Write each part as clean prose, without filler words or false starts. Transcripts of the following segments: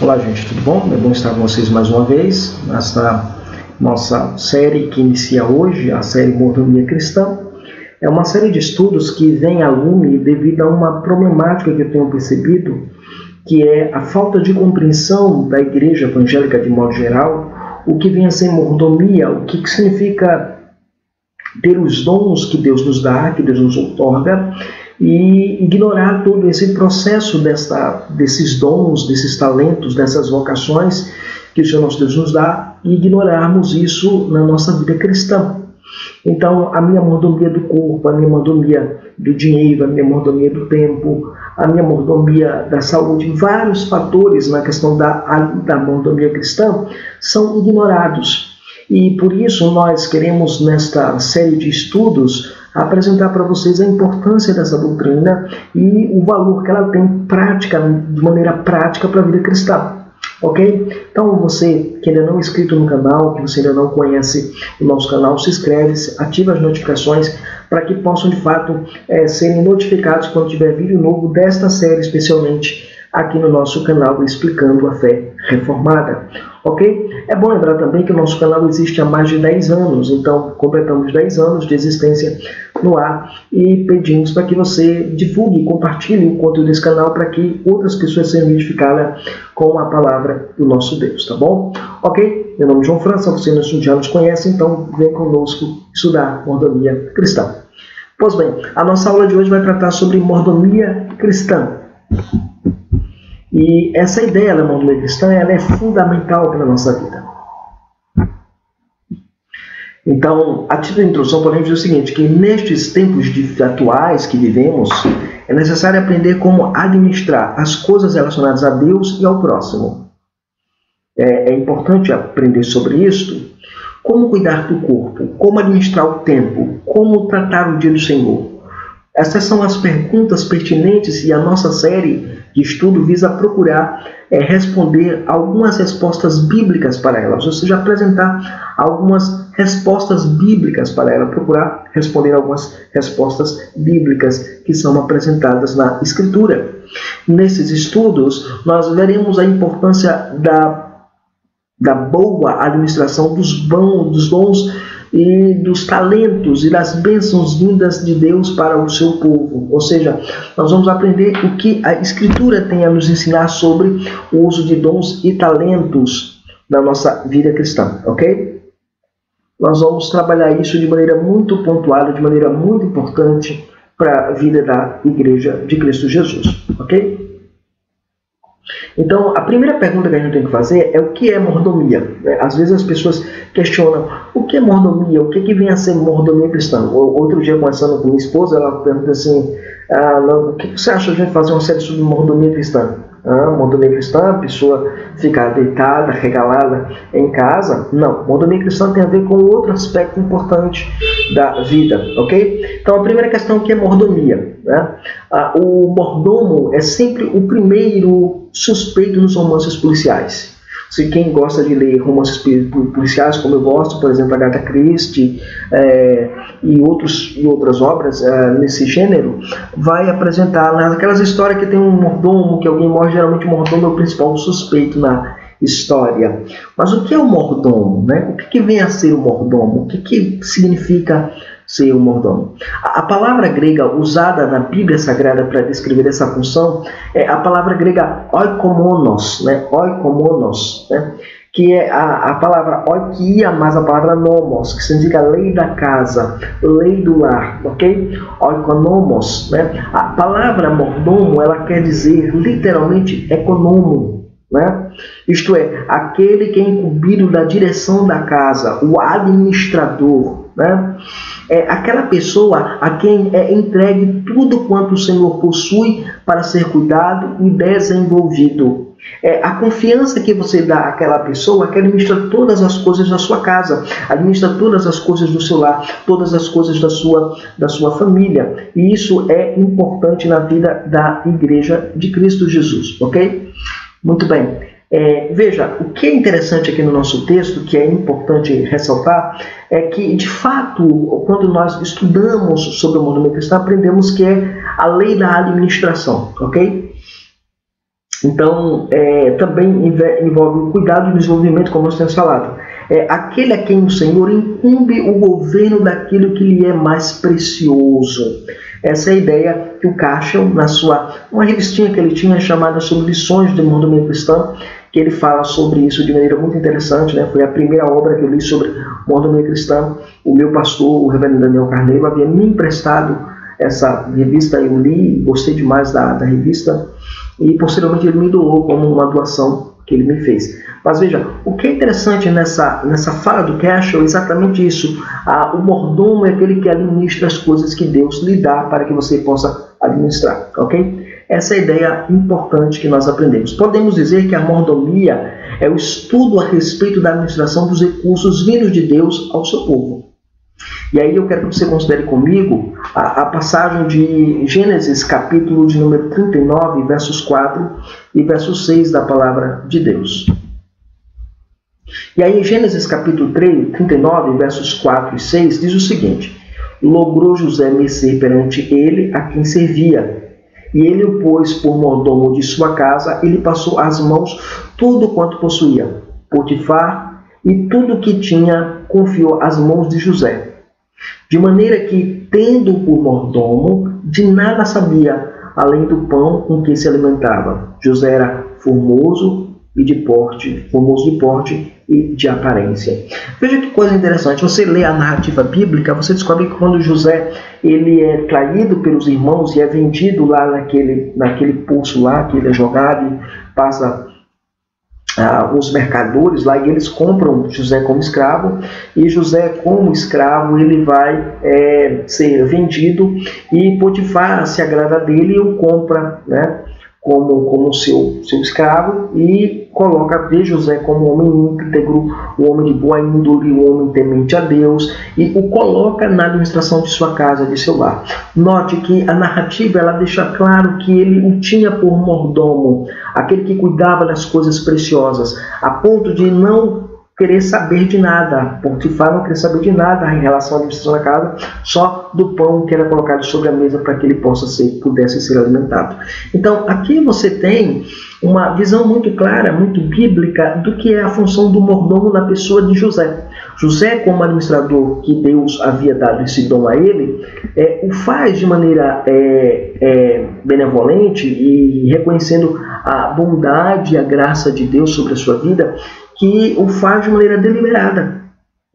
Olá, gente, tudo bom? É bom estar com vocês mais uma vez nesta nossa série que inicia hoje, a série Mordomia Cristã. É uma série de estudos que vem a lume devido a uma problemática que eu tenho percebido, que é a falta de compreensão da igreja evangélica de modo geral, o que vem a ser mordomia, o que significa ter os dons que Deus nos dá, que Deus nos outorga, e ignorar todo esse processo desses dons, desses talentos, dessas vocações que o Senhor nosso Deus nos dá, e ignorarmos isso na nossa vida cristã. Então, a minha mordomia do corpo, a minha mordomia do dinheiro, a minha mordomia do tempo, a minha mordomia da saúde, vários fatores na questão da mordomia cristã são ignorados. E por isso nós queremos, nesta série de estudos, apresentar para vocês a importância dessa doutrina e o valor que ela tem de maneira prática para a vida cristã. Ok? Então você que ainda não é inscrito no canal, que você ainda não conhece o nosso canal, se inscreve, ativa as notificações para que possam de fato serem notificados quando tiver vídeo novo desta série, especialmente aqui no nosso canal Explicando a Fé Reformada. Ok? É bom lembrar também que o nosso canal existe há mais de 10 anos, então completamos 10 anos de existência no ar e pedimos para que você divulgue e compartilhe o conteúdo desse canal para que outras pessoas sejam edificadas com a palavra do nosso Deus, tá bom? Ok? Meu nome é João França, você já nos conhece, então vem conosco estudar mordomia cristã. Pois bem, a nossa aula de hoje vai tratar sobre mordomia cristã. E essa ideia da mordomia cristã ela é fundamental para a nossa vida. Então, a título de introdução, podemos dizer o seguinte, que nestes tempos atuais que vivemos, é necessário aprender como administrar as coisas relacionadas a Deus e ao próximo. É importante aprender sobre isto, como cuidar do corpo, como administrar o tempo, como tratar o dia do Senhor. Essas são as perguntas pertinentes e a nossa série de estudo visa procurar responder algumas respostas bíblicas para elas, ou seja, apresentar algumas respostas bíblicas para ela, procurar responder algumas respostas bíblicas que são apresentadas na Escritura. Nesses estudos, nós veremos a importância da boa administração dos dons e dos talentos e das bênçãos vindas de Deus para o seu povo. Ou seja, nós vamos aprender o que a Escritura tem a nos ensinar sobre o uso de dons e talentos na nossa vida cristã, ok? Nós vamos trabalhar isso de maneira muito pontuada, de maneira muito importante para a vida da Igreja de Cristo Jesus, ok? Então, a primeira pergunta que a gente tem que fazer é o que é mordomia? Às vezes as pessoas questionam o que é mordomia, o que vem a ser mordomia cristã. Outro dia, conversando com minha esposa, ela pergunta assim, o que você acha de a gente fazer uma série sobre mordomia cristã? Mordomia cristã, a pessoa ficar deitada, regalada em casa? Não, mordomia cristã tem a ver com outro aspecto importante da vida, ok? Então, a primeira questão é o que é mordomia, né? O mordomo é sempre o primeiro suspeito nos romances policiais. Se quem gosta de ler romances policiais, como eu gosto, por exemplo, Agatha Christie e outras obras nesse gênero, vai apresentar aquelas histórias que tem um mordomo, que alguém morre, geralmente o mordomo é o principal suspeito na história. Mas o que é o mordomo, né? O que vem a ser o mordomo? O que significa ser o mordomo? A palavra grega usada na Bíblia Sagrada para descrever essa função é a palavra grega oikomonos, né? Oikomonos, né? Que é a palavra oikia mais a palavra nomos, que significa lei da casa, lei do lar, ok? Oikonomos, né? A palavra mordomo, ela quer dizer literalmente economo, né? Isto é, aquele que é incumbido da direção da casa, o administrador, né? É aquela pessoa a quem é entregue tudo quanto o Senhor possui para ser cuidado e desenvolvido. A confiança que você dá àquela pessoa que administra todas as coisas da sua casa, administra todas as coisas do seu lar, todas as coisas da sua família. E isso é importante na vida da Igreja de Cristo Jesus, ok? Muito bem. Veja, o que é interessante aqui no nosso texto, que é importante ressaltar, é que, de fato, quando nós estudamos sobre a mordomia cristã, aprendemos que é a lei da administração, ok? Então, também envolve o cuidado e o desenvolvimento, como nós temos falado. Aquele a quem o Senhor incumbe o governo daquilo que lhe é mais precioso. Essa é a ideia que o Cashel, uma revistinha que ele tinha chamada sobre lições de mordomia cristã, que ele fala sobre isso de maneira muito interessante, né? Foi a primeira obra que eu li sobre mordomia cristã. O meu pastor, o reverendo Daniel Carneiro, havia me emprestado essa revista, eu li, gostei demais da revista, e posteriormente ele me doou como uma doação que ele me fez. Mas veja, o que é interessante nessa fala do Cashel é exatamente isso. O mordomo é aquele que administra as coisas que Deus lhe dá para que você possa administrar, ok? Essa é a ideia importante que nós aprendemos. Podemos dizer que a mordomia é o estudo a respeito da administração dos recursos vindos de Deus ao seu povo. E aí eu quero que você considere comigo a passagem de Gênesis, capítulo de número 39, versos 4 e verso 6 da palavra de Deus. E aí em Gênesis, capítulo 39, versos 4 e 6, diz o seguinte: logrou José mercê perante ele a quem servia, e ele o pôs por mordomo de sua casa, e lhe passou às mãos tudo quanto possuía. Potifar e tudo que tinha confiou às mãos de José. De maneira que, tendo por mordomo, de nada sabia, além do pão com que se alimentava. José era formoso de porte e de aparência. Veja que coisa interessante. Você lê a narrativa bíblica, você descobre que quando José ele é traído pelos irmãos e é vendido lá naquele poço lá, que ele é jogado e passa os mercadores lá, e eles compram José como escravo, e José como escravo ele vai ser vendido, e Potifar se agrada dele e o compra, né, como seu escravo, e vê José como um homem íntegro, um homem de boa índole, um homem temente a Deus, e o coloca na administração de sua casa, de seu lar. Note que a narrativa ela deixa claro que ele o tinha por mordomo, aquele que cuidava das coisas preciosas, a ponto de não querer saber de nada. Potifar não queria saber de nada em relação à administração da casa, só do pão que era colocado sobre a mesa para que ele pudesse ser alimentado. Então, aqui você tem uma visão muito clara, muito bíblica, do que é a função do mordomo na pessoa de José. José, como administrador que Deus havia dado esse dom a ele, o faz de maneira benevolente e reconhecendo a bondade e a graça de Deus sobre a sua vida, que o faz de maneira deliberada.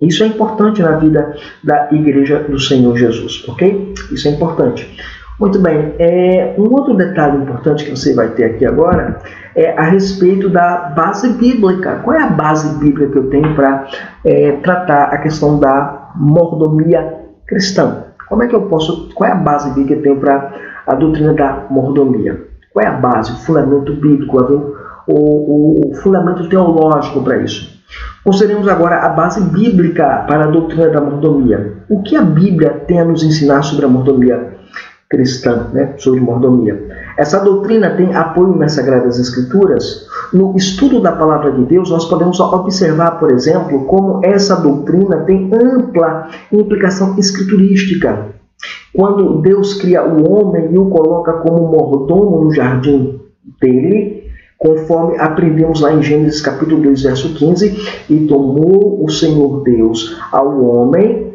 Isso é importante na vida da Igreja do Senhor Jesus, ok? Isso é importante. Muito bem, um outro detalhe importante que você vai ter aqui agora é a respeito da base bíblica. Qual é a base bíblica que eu tenho para tratar a questão da mordomia cristã? Qual é a base bíblica que eu tenho para a doutrina da mordomia? Qual é a base, o fundamento bíblico, o fundamento teológico para isso? Consideremos agora a base bíblica para a doutrina da mordomia. O que a Bíblia tem a nos ensinar sobre a mordomia cristã, né? Sobre mordomia? Essa doutrina tem apoio nas Sagradas Escrituras. No estudo da Palavra de Deus, nós podemos observar, por exemplo, como essa doutrina tem ampla implicação escriturística. Quando Deus cria o homem e o coloca como mordomo no jardim dele, conforme aprendemos lá em Gênesis capítulo 2, verso 15, e tomou o Senhor Deus ao homem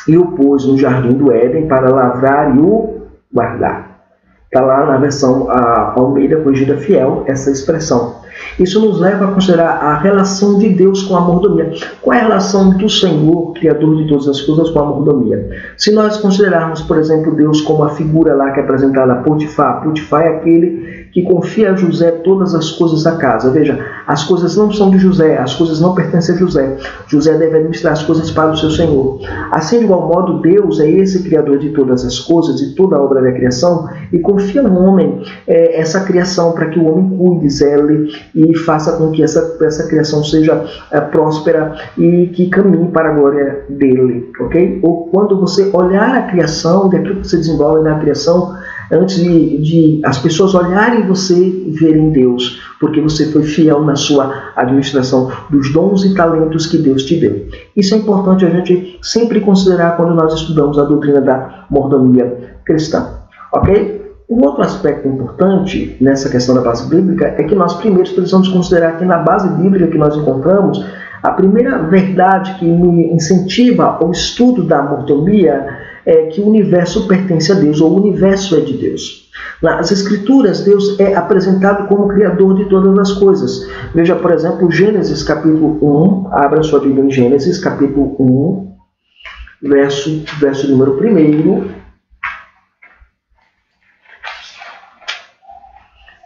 e o pôs no jardim do Éden para lavrar e o guardar. Está lá na versão Almeida Corrigida Fiel, essa expressão. Isso nos leva a considerar a relação de Deus com a mordomia. Qual é a relação do Senhor, Criador de todas as coisas, com a mordomia? Se nós considerarmos, por exemplo, Deus como a figura lá que é apresentada a Potifar. Potifar é aquele que confia a José todas as coisas da casa. Veja, as coisas não são de José, as coisas não pertencem a José. José deve administrar as coisas para o seu Senhor. Assim, de igual modo, Deus é esse Criador de todas as coisas, de toda a obra da criação, e confia no homem essa criação para que o homem cuide, zele e faça com que essa criação seja próspera e que caminhe para a glória dele, ok? Ou quando você olhar a criação, daquilo que se desenvolve na criação, antes de as pessoas olharem você e verem Deus, porque você foi fiel na sua administração dos dons e talentos que Deus te deu. Isso é importante a gente sempre considerar quando nós estudamos a doutrina da mordomia cristã. Ok? Um outro aspecto importante nessa questão da base bíblica é que nós primeiro precisamos considerar que na base bíblica que nós encontramos, a primeira verdade que me incentiva ao estudo da mordomia é que o universo pertence a Deus, ou o universo é de Deus. Nas Escrituras, Deus é apresentado como Criador de todas as coisas. Veja, por exemplo, Gênesis capítulo 1, abra sua Bíblia em Gênesis capítulo 1, verso número 1.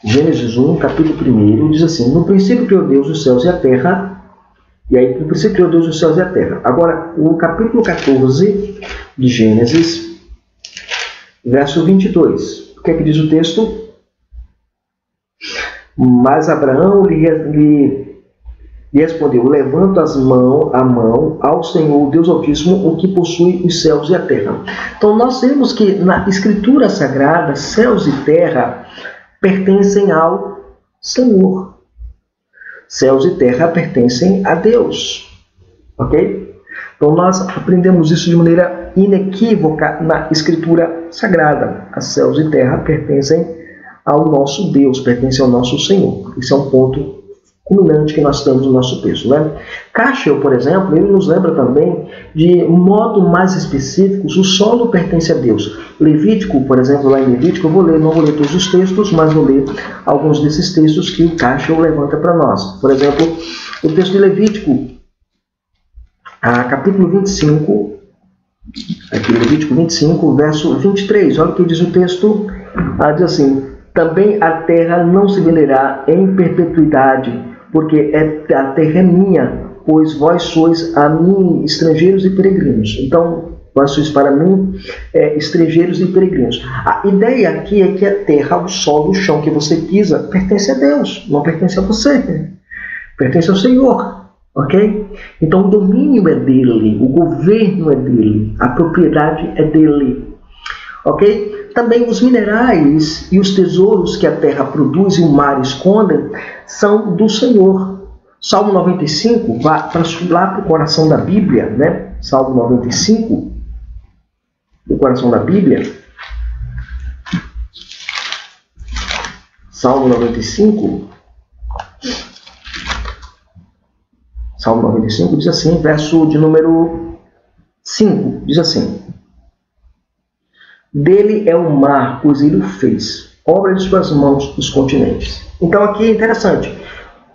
Gênesis 1, capítulo 1, diz assim: no princípio criou Deus os céus e a terra. E aí, no princípio criou Deus os céus e a terra. Agora, o capítulo 14 de Gênesis, verso 22. O que é que diz o texto? Mas Abraão lhe respondeu: levanto a mão ao Senhor, Deus Altíssimo, o que possui os céus e a terra. Então, nós vemos que na Escritura Sagrada, céus e terra pertencem ao Senhor. Céus e terra pertencem a Deus. Ok? Então nós aprendemos isso de maneira inequívoca na Escritura Sagrada. As céus e terra pertencem ao nosso Deus, pertencem ao nosso Senhor. Isso é um ponto culminante que nós temos no nosso texto, né? Cashel, por exemplo, ele nos lembra também de modo mais específicos, o solo pertence a Deus. Levítico, por exemplo, lá em Levítico, não vou ler todos os textos, mas vou ler alguns desses textos que o Cashel levanta para nós. Por exemplo, o texto de Levítico, capítulo 25, aqui Levítico 25, verso 23, olha o que diz o texto, diz assim: também a terra não se venderá em perpetuidade, porque a terra é minha, pois vós sois a mim estrangeiros e peregrinos. Então, vós sois para mim estrangeiros e peregrinos. A ideia aqui é que a terra, o solo, o chão que você pisa, pertence a Deus, não pertence a você. Pertence ao Senhor. Ok? Então, o domínio é dele, o governo é dele, a propriedade é dele. Ok? Também os minerais e os tesouros que a terra produz e o mar esconde são do Senhor. Salmo 95, vá lá para o coração da Bíblia, né? Salmo 95, do coração da Bíblia. Salmo 95. Salmo 95 diz assim, verso de número 5, diz assim: dele é o mar, pois ele o fez, obra de suas mãos os continentes. Então aqui é interessante,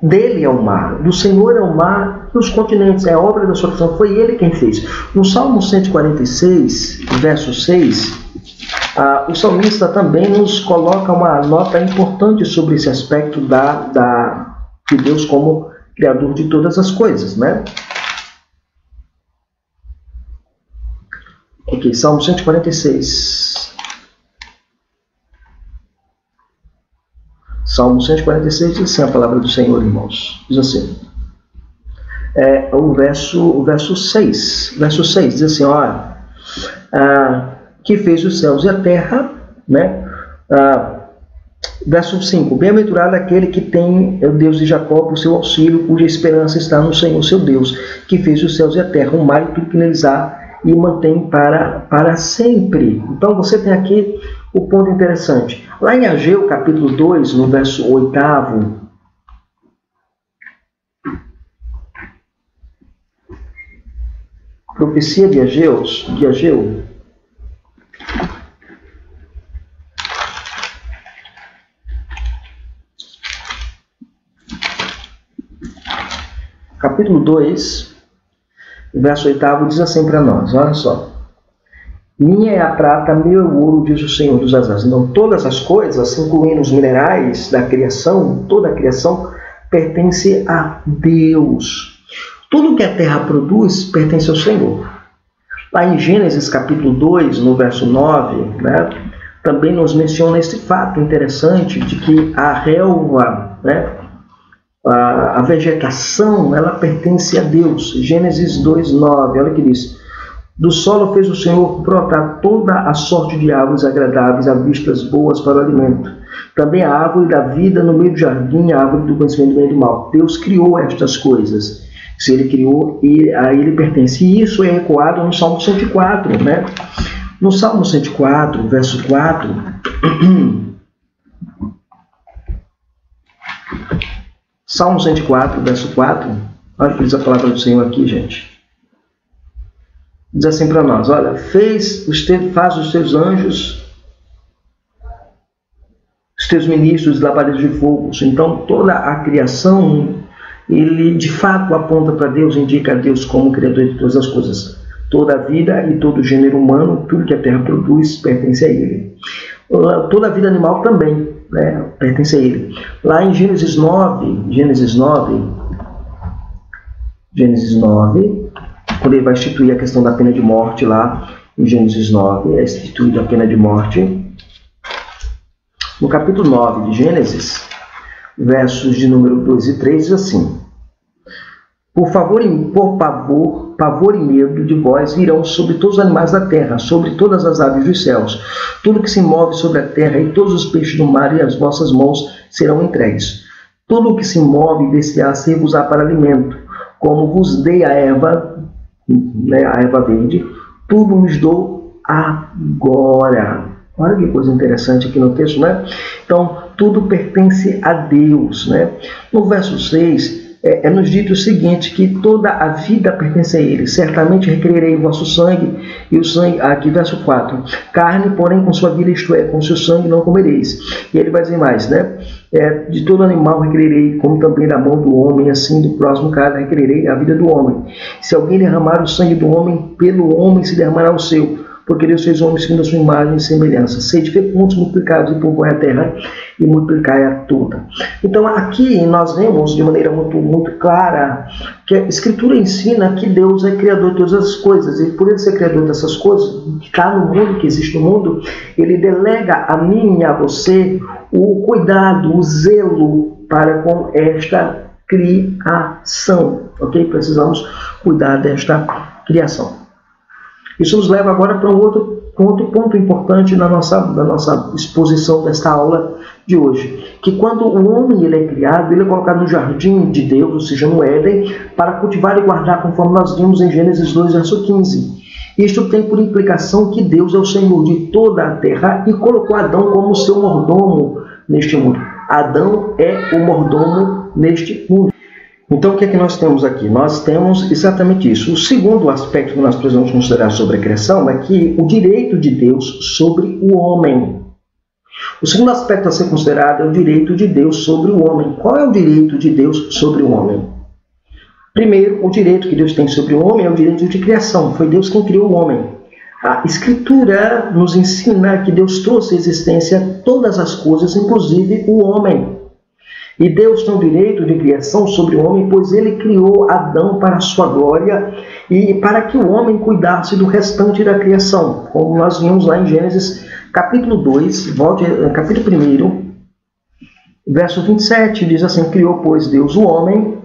dele é o mar, do Senhor é o mar e os continentes, é a obra da sua criação, foi ele quem fez. No Salmo 146, verso 6, o salmista também nos coloca uma nota importante sobre esse aspecto de Deus como Criador de todas as coisas, né? Ok, Salmo 146. Salmo 146 diz assim a palavra do Senhor, irmãos. Diz assim, o verso 6. Verso 6 diz assim, olha, que fez os céus e a terra, né? Verso 5, bem-aventurado aquele que tem o Deus de Jacó por seu auxílio, cuja esperança está no Senhor seu Deus, que fez os céus e a terra, o mar e tudo que neles há, e mantém para sempre. Então você tem aqui o ponto interessante. Lá em Ageu, capítulo 2, no verso 8º, profecia de Ageu, capítulo 2, verso 8º, diz assim para nós, olha só. Minha é a prata, meu é o ouro, diz o Senhor dos Exércitos. Então, todas as coisas, incluindo os minerais da criação, toda a criação, pertence a Deus. Tudo que a terra produz pertence ao Senhor. Lá em Gênesis capítulo 2, no verso 9, né, também nos menciona esse fato interessante de que a relva, né, a vegetação, ela pertence a Deus. Gênesis 2:9, olha o que diz. Do solo fez o Senhor brotar toda a sorte de árvores agradáveis, a vistas boas para o alimento. Também a árvore da vida no meio do jardim, a árvore do conhecimento do bem e do mal. Deus criou estas coisas. Se Ele criou, a Ele pertence. E isso é ecoado no Salmo 104, né? No Salmo 104, verso 4... Salmo 104, verso 4. Olha o que diz a palavra do Senhor aqui, gente. Diz assim para nós, olha, faz os teus anjos, os teus ministros, labaredas de fogo. Então, toda a criação, ele de fato aponta para Deus, indica a Deus como Criador de todas as coisas. Toda a vida e todo o gênero humano, tudo que a terra produz, pertence a Ele. Toda a vida animal também, né, pertence a Ele. Lá em Gênesis 9, quando ele vai instituir a questão da pena de morte lá, em Gênesis 9, é instituída a pena de morte. No capítulo 9 de Gênesis, versos de número 2 e 3, diz assim: Por pavor e medo de vós virão sobre todos os animais da terra, sobre todas as aves dos céus, tudo que se move sobre a terra e todos os peixes do mar, e as vossas mãos serão entregues. Tudo o que se move descerá ser-vos-á para alimento, como vos dei a erva, né, a erva verde, tudo vos dou agora. Olha que coisa interessante aqui no texto, né? Então, tudo pertence a Deus, né? No verso 6, nos dito o seguinte, que toda a vida pertence a Ele. Certamente requererei o vosso sangue, e o sangue, aqui verso 4, carne, porém, com sua vida, isto é, com seu sangue não comereis. E ele vai dizer mais, né? De todo animal requererei, como também da mão do homem, assim do próximo cara requererei a vida do homem. Se alguém derramar o sangue do homem, pelo homem se derramará o seu, porque Deus fez o homem segundo a sua imagem e semelhança. Sede fecundos, multiplicados, e povoai a terra, e multiplicai-a toda. Então aqui nós vemos de maneira muito clara que a Escritura ensina que Deus é Criador de todas as coisas, e por Ele ser Criador dessas coisas, que está no mundo, que existe no mundo, Ele delega a mim e a você o cuidado, o zelo para com esta criação, ok? Precisamos cuidar desta criação. Isso nos leva agora para um outro ponto importante da nossa exposição desta aula de hoje, que quando o homem ele é criado, ele é colocado no jardim de Deus, ou seja, no Éden, para cultivar e guardar, conforme nós vimos em Gênesis 2, verso 15. Isto tem por implicação que Deus é o Senhor de toda a terra e colocou Adão como seu mordomo neste mundo. Adão é o mordomo neste mundo. Então, o que é que nós temos aqui? Nós temos exatamente isso. O segundo aspecto que nós precisamos considerar sobre a criação é que o direito de Deus sobre o homem. O segundo aspecto a ser considerado é o direito de Deus sobre o homem. Qual é o direito de Deus sobre o homem? Primeiro, o direito que Deus tem sobre o homem é o direito de criação. Foi Deus quem criou o homem. A Escritura nos ensina que Deus trouxe à existência todas as coisas, inclusive o homem. E Deus tem o direito de criação sobre o homem, pois Ele criou Adão para a sua glória e para que o homem cuidasse do restante da criação. Como nós vimos lá em Gênesis capítulo 2, capítulo 1, verso 27, diz assim: Criou, pois, Deus o homem,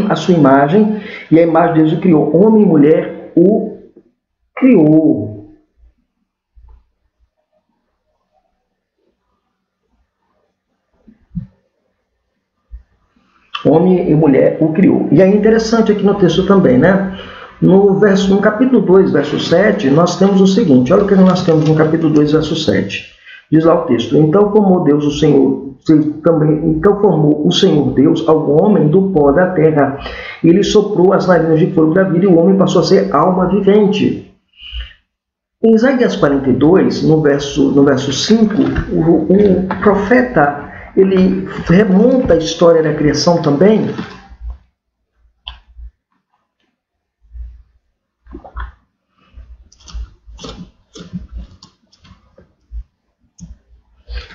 a sua imagem, e a imagem de Deus o criou. Homem e mulher o criou. Homem e mulher o criou. E é interessante aqui no texto também, né? No capítulo 2, verso 7, nós temos o seguinte. Olha o que nós temos no capítulo 2, verso 7. Diz lá o texto: Então formou Deus o Senhor, então formou o Senhor Deus ao homem do pó da terra. E lhe soprou as narinas de fogo da vida, e o homem passou a ser alma vivente. Em Isaías 42, no verso 5, o profeta ele remonta a história da criação também.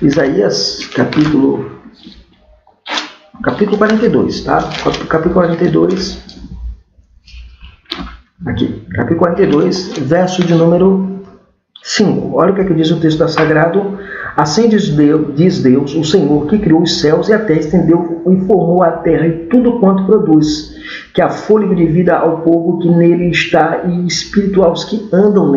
Isaías, capítulo 42, tá? Capítulo 42, aqui, capítulo 42, verso de número 5. Olha o que diz o texto sagrado. Assim diz Deus, o Senhor, que criou os céus e a terra, estendeu e formou a terra e tudo quanto produz. que há fôlego de vida ao povo que nele está e espírito aos que andam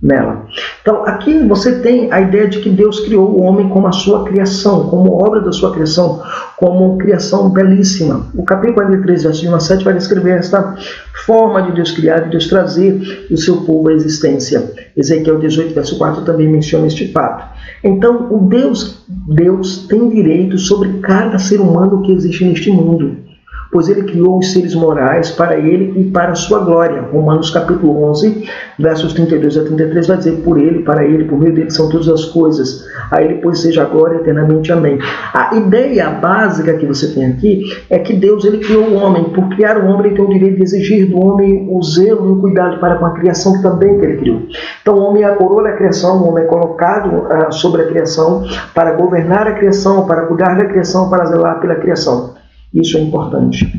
nela. Então, aqui você tem a ideia de que Deus criou o homem como a sua criação, como obra da sua criação, como criação belíssima. O capítulo 43, verso 1 a 7, vai descrever esta forma de Deus criar, de Deus trazer o seu povo à existência. Ezequiel 18, verso 4, também menciona este fato. Então, Deus tem direito sobre cada ser humano que existe neste mundo, pois ele criou os seres morais para ele e para a sua glória. Romanos capítulo 11, versos 32 a 33 vai dizer: por ele, para ele, por meio dele são todas as coisas. A ele, pois, seja a glória eternamente. Amém. A ideia básica que você tem aqui é que Deus ele criou o homem. Por criar o homem, ele tem o direito de exigir do homem o zelo e o cuidado para com a criação também que ele criou. Então, o homem é a coroa da criação, o homem é colocado sobre a criação para governar a criação, para cuidar da criação, para zelar pela criação. Isso é importante.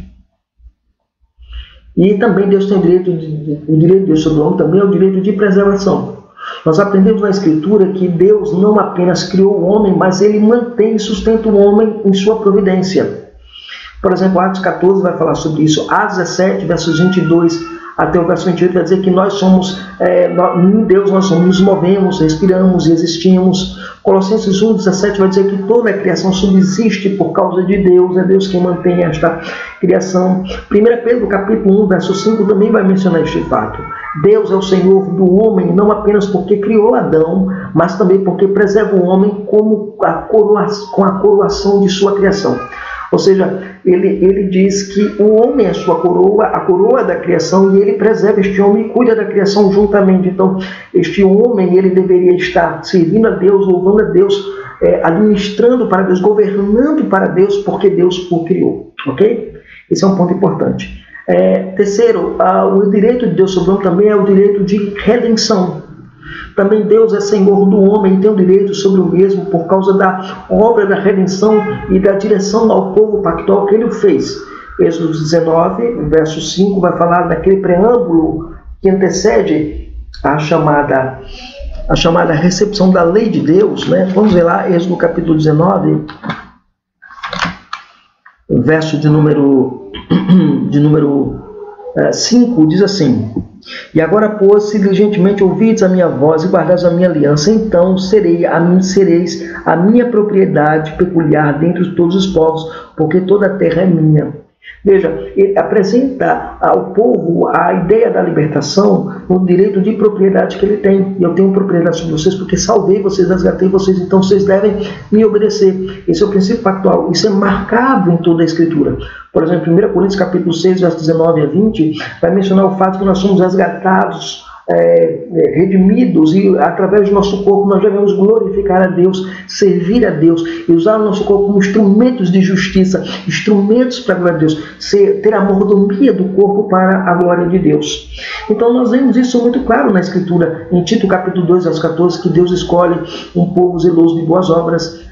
E também Deus tem o direito de Deus sobre o homem também é o direito de preservação. Nós aprendemos na Escritura que Deus não apenas criou o homem, mas ele mantém e sustenta o homem em sua providência. Por exemplo, Atos 14 vai falar sobre isso. Atos 17, versos 22 até o verso 28 vai dizer que nós somos, em Deus nós nos movemos, respiramos e existimos. Colossenses 1, 17 vai dizer que toda a criação subsiste por causa de Deus, é Deus quem mantém esta criação. 1 Pedro capítulo 1, verso 5 também vai mencionar este fato. Deus é o Senhor do homem, não apenas porque criou Adão, mas também porque preserva o homem com a coroação de sua criação. Ou seja, ele diz que o homem é sua coroa, a coroa da criação, e ele preserva este homem e cuida da criação juntamente. Então, este homem ele deveria estar servindo a Deus, louvando a Deus, administrando para Deus, governando para Deus, porque Deus o criou. Ok? Esse é um ponto importante. Terceiro, o direito de Deus sobre o homem também é o direito de redenção. Também Deus é Senhor do homem e tem o direito sobre o mesmo por causa da obra da redenção e da direção ao povo pactual que ele fez. Êxodo 19, verso 5, vai falar daquele preâmbulo que antecede a chamada recepção da lei de Deus. Né? Vamos ver lá, Êxodo capítulo 19, verso de número 5, diz assim: e agora, pois, se diligentemente ouvides a minha voz e guardares a minha aliança, então sereis a minha propriedade peculiar dentre todos os povos, porque toda a terra é minha. Veja, ele apresenta ao povo a ideia da libertação no direito de propriedade que ele tem. Eu tenho propriedade sobre vocês porque salvei vocês, resgatei vocês, então vocês devem me obedecer. Esse é o princípio pactual. Isso é marcado em toda a Escritura. Por exemplo, 1 Coríntios capítulo 6, versos 19 a 20, vai mencionar o fato que nós somos resgatados, redimidos, e através do nosso corpo nós devemos glorificar a Deus, servir a Deus e usar o nosso corpo como instrumentos de justiça, instrumentos para a glória de Deus, ter a mordomia do corpo para a glória de Deus. Então nós vemos isso muito claro na Escritura, em Tito capítulo 2, verso 14, que Deus escolhe um povo zeloso de boas obras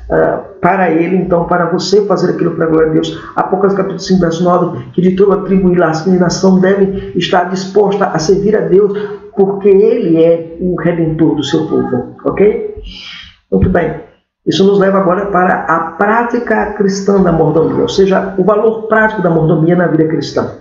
para ele, então para você fazer aquilo para a glória de Deus. Apocalipse capítulo 5, verso 9, que de toda a tribo e nação deve estar disposta a servir a Deus, porque ele é o redentor do seu povo. Ok? Muito bem. Isso nos leva agora para a prática cristã da mordomia, ou seja, o valor prático da mordomia na vida cristã.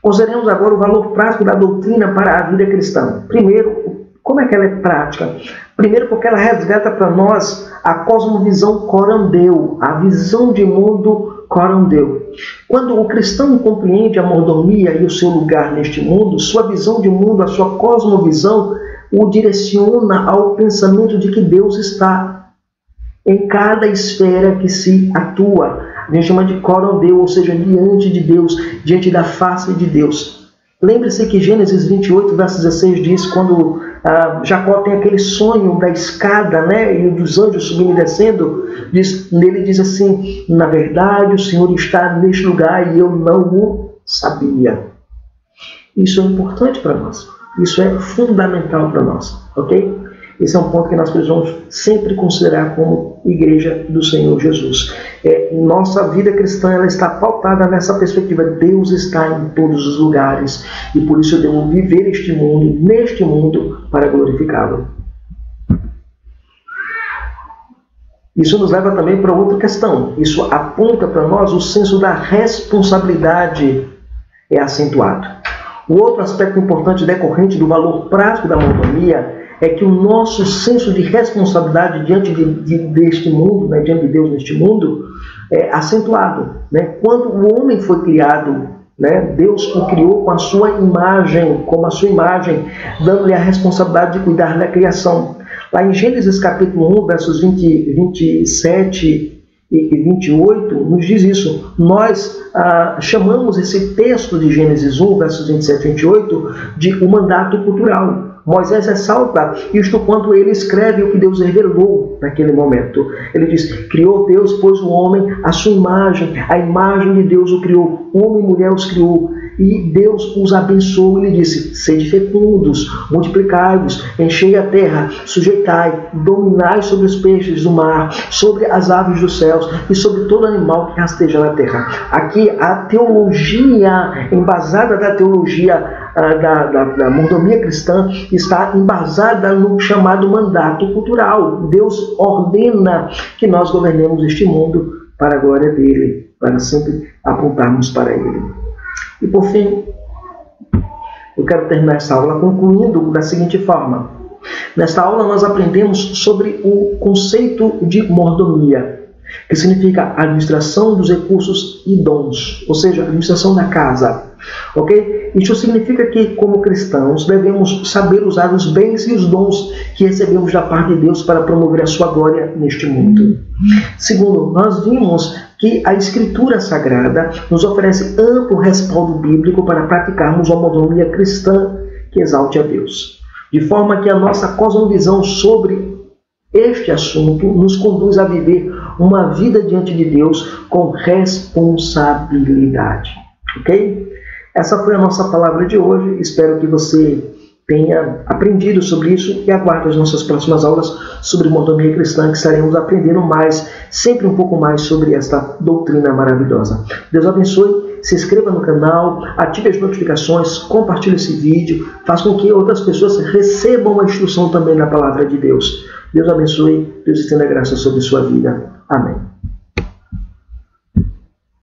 Consideremos agora o valor prático da doutrina para a vida cristã. Primeiro, como é que ela é prática? Primeiro, porque ela resgata para nós a cosmovisão corandeu, a visão de mundo corandeu. Quando o cristão compreende a mordomia e o seu lugar neste mundo, sua visão de mundo, a sua cosmovisão, o direciona ao pensamento de que Deus está em cada esfera que se atua. A gente chama de corandeu, ou seja, diante de Deus, diante da face de Deus. Lembre-se que Gênesis 28, verso 16 diz, quando Jacó tem aquele sonho da escada, né, e dos anjos subindo e descendo, ele diz assim: na verdade o Senhor está neste lugar e eu não o sabia. Isso é importante para nós, isso é fundamental para nós, ok? Esse é um ponto que nós precisamos sempre considerar como igreja do Senhor Jesus. Nossa vida cristã ela está pautada nessa perspectiva. Deus está em todos os lugares e por isso eu devo viver neste mundo, para glorificá-lo. Isso nos leva também para outra questão. Isso aponta para nós o senso da responsabilidade é acentuado. O outro aspecto importante decorrente do valor prático da mordomia é que o nosso senso de responsabilidade diante deste mundo, né, diante de Deus neste mundo, é acentuado. Né? Quando o homem foi criado, né, Deus o criou com a sua imagem, como a sua imagem, dando-lhe a responsabilidade de cuidar da criação. Lá em Gênesis capítulo 1, versos 27 e 28, nos diz isso. Nós chamamos esse texto de Gênesis 1, versos 27 e 28, de o mandato cultural. Moisés ressalta isto quando ele escreve o que Deus revelou naquele momento. Ele diz: criou Deus, pois o homem, a sua imagem, a imagem de Deus o criou, homem e mulher os criou. E Deus os abençoou e lhe disse: sede fecundos, multiplicai-vos, enchei a terra, sujeitai, dominai sobre os peixes do mar, sobre as aves dos céus e sobre todo animal que rasteja na terra. Aqui a teologia, embasada da teologia da mordomia cristã, está embasada no chamado mandato cultural. Deus ordena que nós governemos este mundo para a glória dele, para sempre apontarmos para ele. E por fim, eu quero terminar essa aula concluindo da seguinte forma. Nesta aula nós aprendemos sobre o conceito de mordomia, que significa administração dos recursos e dons, ou seja, administração da casa. Ok? Isso significa que, como cristãos, devemos saber usar os bens e os dons que recebemos da parte de Deus para promover a sua glória neste mundo. Segundo, nós vimos que a Escritura Sagrada nos oferece amplo respaldo bíblico para praticarmos uma mordomia cristã que exalte a Deus. De forma que a nossa cosmovisão sobre este assunto nos conduz a viver uma vida diante de Deus com responsabilidade. Ok? Essa foi a nossa palavra de hoje. Espero que você tenha aprendido sobre isso e aguarde as nossas próximas aulas sobre mordomia cristã, que estaremos aprendendo mais, sempre um pouco mais sobre esta doutrina maravilhosa. Deus abençoe, se inscreva no canal, ative as notificações, compartilhe esse vídeo, faça com que outras pessoas recebam a instrução também da palavra de Deus. Deus abençoe, Deus estenda graça sobre sua vida. Amém.